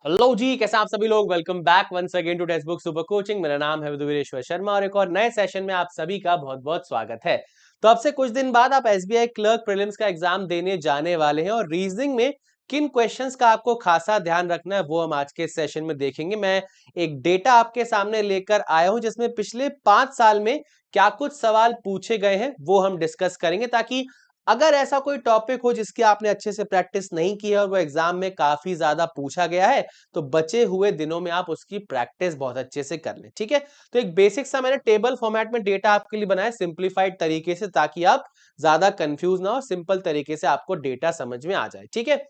Hello जी, कैसे आप सभी लोग। Welcome back once again to textbook super coaching. मेरा नाम है विदुवीरेश्वर शर्मा और एक और नए सेशन में आप सभी का बहुत बहुत स्वागत है। तो अब से कुछ दिन बाद आप एसबीआई क्लर्क प्रीलिम्स का एग्जाम देने जाने वाले हैं और रीजनिंग में किन क्वेश्चंस का आपको खासा ध्यान रखना है वो हम आज के सेशन में देखेंगे। मैं एक डेटा आपके सामने लेकर आया हूं जिसमें पिछले 5 साल में क्या कुछ सवाल पूछे गए हैं वो हम डिस्कस करेंगे, ताकि अगर ऐसा कोई टॉपिक हो जिसकी आपने अच्छे से प्रैक्टिस नहीं की है और वो एग्जाम में काफी ज्यादा पूछा गया है, तो बचे हुए दिनों में आप उसकी प्रैक्टिस बहुत अच्छे से कर लें। ठीक है, तो एक बेसिक सा मैंने टेबल फॉर्मेट में डेटा आपके लिए बनाया सिंप्लीफाइड तरीके से, ताकि आप ज्यादा कंफ्यूज ना हो, सिंपल तरीके से आपको डेटा समझ में आ जाए। ठीक है,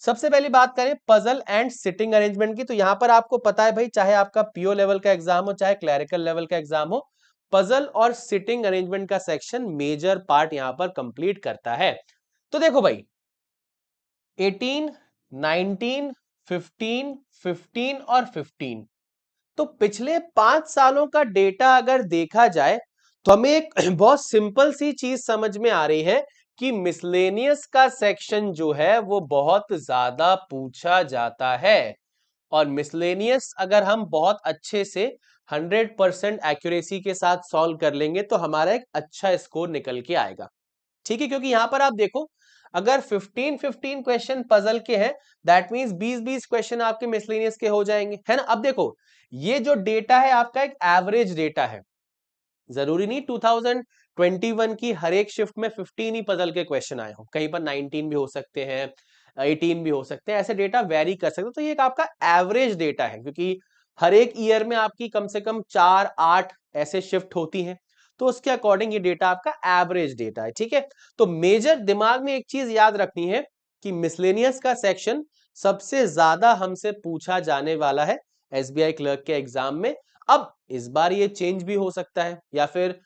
सबसे पहली बात करें पजल एंड सिटिंग अरेंजमेंट की, तो यहां पर आपको पता है भाई, चाहे आपका पीओ लेवल का एग्जाम हो चाहे क्लरिकल लेवल का एग्जाम हो, पजल और सिटिंग अरेंजमेंट का सेक्शन मेजर पार्ट यहां पर कंप्लीट करता है। तो देखो भाई, 18, 19, 15, 15 और 15, तो पिछले 5 सालों का डेटा अगर देखा जाए तो हमें एक बहुत सिंपल सी चीज समझ में आ रही है कि मिसलेनियस का सेक्शन जो है वो बहुत ज्यादा पूछा जाता है। और मिसलेनियस अगर हम बहुत अच्छे से 100% एक्यूरेसी के साथ सॉल्व कर लेंगे तो हमारा एक अच्छा स्कोर निकल के आएगा। ठीक है, क्योंकि यहां पर आप देखो, अगर 15-15 क्वेश्चन पजल के हैं, दैट मींस 20-20 क्वेश्चन आपके मिसलेनियस के हो जाएंगे, है ना। अब देखो, ये जो डेटा है आपका एक एवरेज डेटा है, जरूरी नहीं 2021 की हर एक शिफ्ट में 15 ही पजल के क्वेश्चन आए हो, कहीं पर 19 भी हो सकते हैं, 18 भी हो सकते हैं, ऐसे डेटा वेरी कर सकते हो। तो ये एक आपका एवरेज डेटा है, क्योंकि हर एक ईयर में आपकी कम से कम 4-8 ऐसे शिफ्ट होती हैं, तो उसके अकॉर्डिंग ये डेटा आपका एवरेज डेटा है। ठीक है, तो मेजर दिमाग में एक चीज याद रखनी है कि मिसलेनियस का सेक्शन सबसे ज्यादा हमसे पूछा जाने वाला है एसबीआई क्लर्क के एग्जाम में। अब इस बार ये चेंज भी हो सकता है, या फिर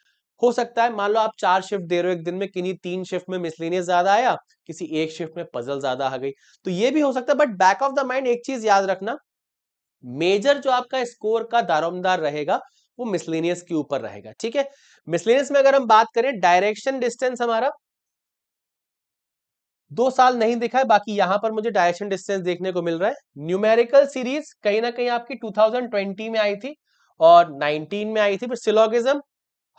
हो सकता है मान लो आप 4 शिफ्ट दे रहे हो एक दिन में, किन्हीं 3 शिफ्ट में मिसलेनियस ज्यादा आया, किसी एक शिफ्ट में पजल ज्यादा आ गई, तो ये भी हो सकता है। But back of the mind एक चीज याद रखना, मेजर जो आपका स्कोर का दारोमदार रहेगा वो मिसलेनियस के ऊपर रहेगा। ठीक है, मिसलेनियस में अगर हम बात करें, डायरेक्शन डिस्टेंस हमारा 2 साल नहीं दिखा है, बाकी यहां पर मुझे डायरेक्शन डिस्टेंस देखने को मिल रहा है। न्यूमेरिकल सीरीज कहीं ना कहीं आपकी 2020 में आई थी और 19 में आई थी, पर सिलोगिज्म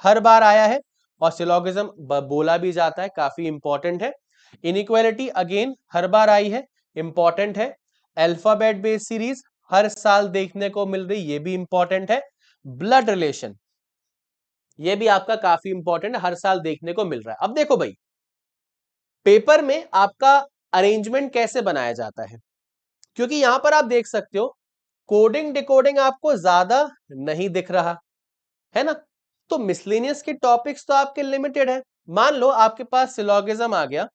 हर बार आया है और सिलोगिज्म बोला भी जाता है, काफी इंपॉर्टेंट है। इनइक्वालिटी अगेन हर बार आई है, इंपॉर्टेंट है। अल्फाबेट बेस्ड सीरीज हर साल देखने को मिल रही, ये भी इंपॉर्टेंट है। ब्लड रिलेशन ये भी आपका काफी इंपॉर्टेंट है, हर साल देखने को मिल रहा है। अब देखो भाई, पेपर में आपका अरेंजमेंट कैसे बनाया जाता है, क्योंकि यहां पर आप देख सकते हो कोडिंग डिकोडिंग आपको ज्यादा नहीं दिख रहा है ना। तो मिसलेनियस के टॉपिक्स तो आपके लिमिटेड है। मान लो आपके पास सिलोगिज्म आ गया,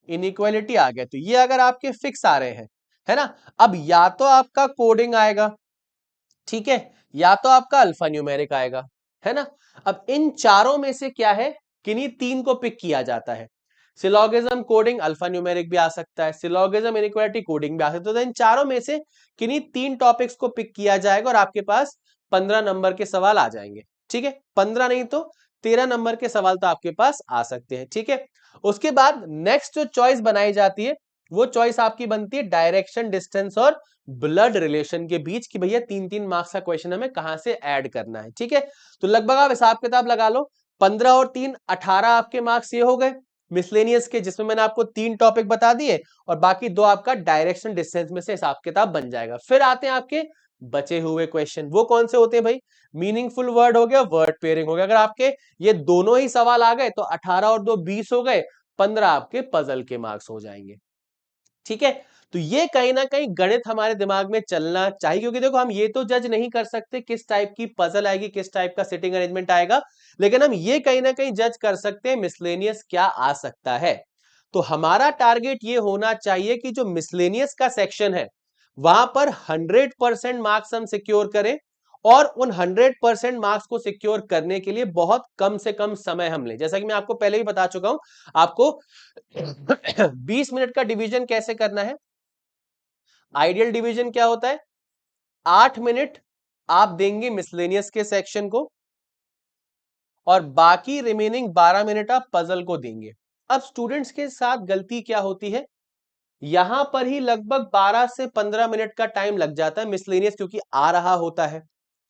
इनइक्वालिटी आ गया, तो ये अगर आपके फिक्स आ रहे हैं, है ना। अब या तो आपका कोडिंग आएगा, ठीक है, या तो आपका अल्फा न्यूमेरिक आएगा, है ना। अब इन चारों में से क्या है, किन्हीं तीन को पिक किया जाता है। सिलोगिज्म कोडिंग अल्फा न्यूमेरिक भी आ सकता है, सिलोगिज्म इनइक्वालिटी कोडिंग भी आ सकता है। तो इन चारों में से किन्हीं तीन टॉपिक्स को पिक किया जाएगा और आपके पास 15 नंबर के सवाल आ जाएंगे। ठीक है, 15 नहीं तो 13 नंबर के सवाल तो आपके पास आ सकते हैं। ठीक है, उसके बाद नेक्स्ट जो चॉइस बनाई जाती है वो चॉइस आपकी बनती है डायरेक्शन डिस्टेंस और ब्लड रिलेशन के बीच, कि भैया 3-3 मार्क्स का क्वेश्चन हमें कहां से ऐड करना है। ठीक है, तो लगभग आप हिसाब किताब लगा लो, 15 और 3 18 आपके मार्क्स ये हो गए मिसलेनियस के, जिसमें मैंने आपको 3 टॉपिक बता दिए और बाकी 2 आपका डायरेक्शन डिस्टेंस में से हिसाब किताब बन जाएगा। फिर आते हैं आपके बचे हुए क्वेश्चन, वो कौन से होते हैं भाई, मीनिंगफुल वर्ड हो गया, वर्ड पेयरिंग हो गया। अगर आपके ये दोनों ही सवाल आ गए तो 18 और 2 20 हो गए, 15 आपके पजल के मार्क्स हो जाएंगे। ठीक है, तो ये कहीं ना कहीं गणित हमारे दिमाग में चलना चाहिए, क्योंकि देखो हम ये तो जज नहीं कर सकते किस टाइप की पजल आएगी, किस टाइप का सिटिंग अरेंजमेंट आएगा, लेकिन हम ये कहीं ना कहीं जज कर सकते हैं मिसलेनियस क्या आ सकता है। तो हमारा टारगेट ये होना चाहिए कि जो मिसलेनियस का सेक्शन है वहां पर 100% मार्क्स हम सिक्योर करें, और उन 100% मार्क्स को सिक्योर करने के लिए बहुत कम से कम समय हम लें। जैसा कि मैं आपको पहले ही बता चुका हूं, आपको 20 मिनट का डिवीजन कैसे करना है। आइडियल डिवीजन क्या होता है, 8 मिनट आप देंगे मिसलेनियस के सेक्शन को और बाकी रिमेनिंग 12 मिनट आप पजल को देंगे। अब स्टूडेंट्स के साथ गलती क्या होती है, यहां पर ही लगभग 12 से 15 मिनट का टाइम लग जाता है मिसलेनियस, क्योंकि आ रहा होता है,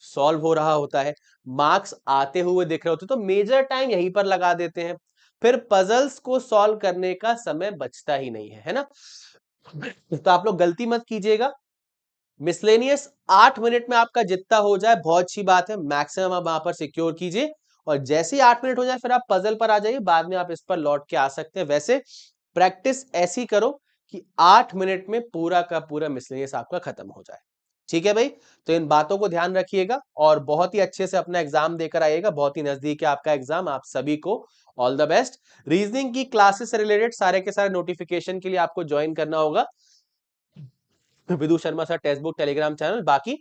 सॉल्व हो रहा होता है, मार्क्स आते हुए दिख रहे होते, तो मेजर टाइम यहीं पर लगा देते हैं। फिर पजल्स को सॉल्व करने का समय बचता ही नहीं है ना। तो आप लोग गलती मत कीजिएगा, मिसलेनियस 8 मिनट में आपका जितना हो जाए बहुत अच्छी बात है, मैक्सिमम आप वहां पर सिक्योर कीजिए, और जैसे ही 8 मिनट हो जाए फिर आप पजल पर आ जाइए, बाद में आप इस पर लौट के आ सकते हैं। वैसे प्रैक्टिस ऐसी करो कि 8 मिनट में पूरा का पूरा मिसलेनियस आपका खत्म हो जाए। ठीक है भाई, तो इन बातों को ध्यान रखिएगा और बहुत ही अच्छे से अपना एग्जाम देकर आइएगा, बहुत ही नजदीक है आपका एग्जाम। आप सभी को ऑल द बेस्ट। रीजनिंग की क्लासेस से रिलेटेड सारे के सारे नोटिफिकेशन के लिए आपको ज्वाइन करना होगा Vidu Sharma sir text book Telegram channel. बाकी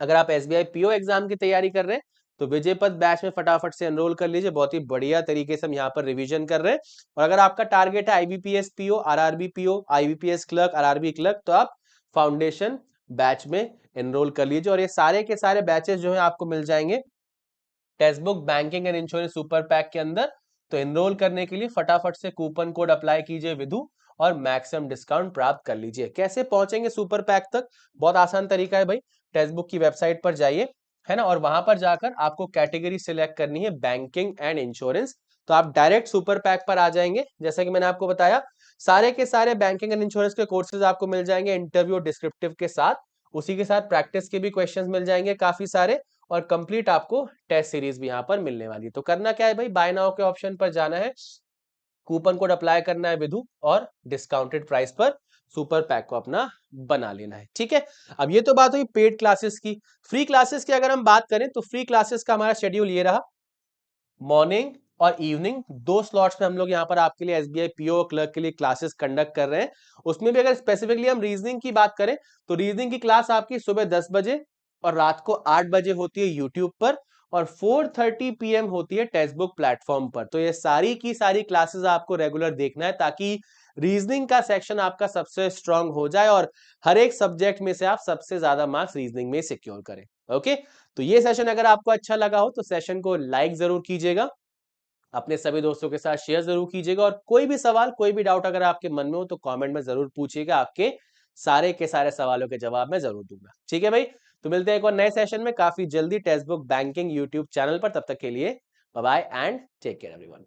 अगर आप एसबीआई पीओ एग्जाम की तैयारी कर रहे हैं तो विजय पथ बैच में फटाफट से एनरोल कर लीजिए, बहुत ही बढ़िया तरीके से हम यहाँ पर रिवीजन कर रहे हैं। और अगर आपका टारगेट है IBPS PO, RRB PO, IBPS clerk, RRB clerk, तो आप फाउंडेशन बैच में एनरोल कर लीजिए। और ये सारे के सारे बैचेस जो है आपको मिल जाएंगे text book banking and insurance super pack के अंदर। तो एनरोल करने के लिए फटाफट से कूपन कोड अप्लाई कीजिए विधु, और मैक्सिमम डिस्काउंट प्राप्त कर लीजिए। कैसे पहुंचेंगे सुपर पैक तक? बहुत आसान तरीका है भाई, टेक्स्ट बुक की वेबसाइट पर जाइए, है ना, और वहां पर जाकर आपको कैटेगरी सिलेक्ट करनी है बैंकिंग एंड इंश्योरेंस, तो आप डायरेक्ट सुपर पैक पर आ जाएंगे। जैसा कि मैंने आपको बताया, सारे के सारे बैंकिंग एंड इंश्योरेंस के कोर्सेज आपको मिल जाएंगे इंटरव्यू और डिस्क्रिप्टिव के साथ, उसी के साथ प्रैक्टिस के भी क्वेश्चंस मिल जाएंगे काफी सारे, और कंप्लीट आपको टेस्ट सीरीज भी यहाँ पर मिलने वाली है। तो करना क्या है भाई, बाय नाउ के ऑप्शन पर जाना है, कूपन कोड अप्लाई करना है विधु, और डिस्काउंटेड प्राइस पर सुपर पैक को अपना बना लेना है। ठीक है, अब ये तो बात हुई पेड क्लासेस की। फ्री क्लासेस की अगर हम बात करें तो फ्री क्लासेस का हमारा शेड्यूल ये रहा, मॉर्निंग और इवनिंग दो स्लॉट्स में हम लोग यहाँ पर आपके लिए एसबीआई पीओ क्लर्क के लिए क्लासेस कंडक्ट कर रहे हैं। उसमें भी अगर स्पेसिफिकली हम रीजनिंग की बात करें तो रीजनिंग की क्लास आपकी सुबह 10 बजे और रात को 8 बजे होती है यूट्यूब पर, और 4:30 PM होती है टेक्स्ट बुक प्लेटफॉर्म पर। तो ये सारी की सारी क्लासेस आपको रेगुलर देखना है, ताकि रीजनिंग का सेक्शन आपका सबसे स्ट्रांग हो जाए और हर एक सब्जेक्ट में से आप सबसे ज्यादा मार्क्स रीजनिंग में सिक्योर करें। ओके, तो ये सेशन अगर आपको अच्छा लगा हो तो सेशन को लाइक जरूर कीजिएगा, अपने सभी दोस्तों के साथ शेयर जरूर कीजिएगा, और कोई भी सवाल कोई भी डाउट अगर आपके मन में हो तो कमेंट में जरूर पूछिएगा, आपके सारे के सारे सवालों के जवाब मैं जरूर दूंगा। ठीक है भाई, तो मिलते हैं एक और नए सेशन में काफी जल्दी textbook banking YouTube channel पर। तब तक के लिए bye bye and take care everyone.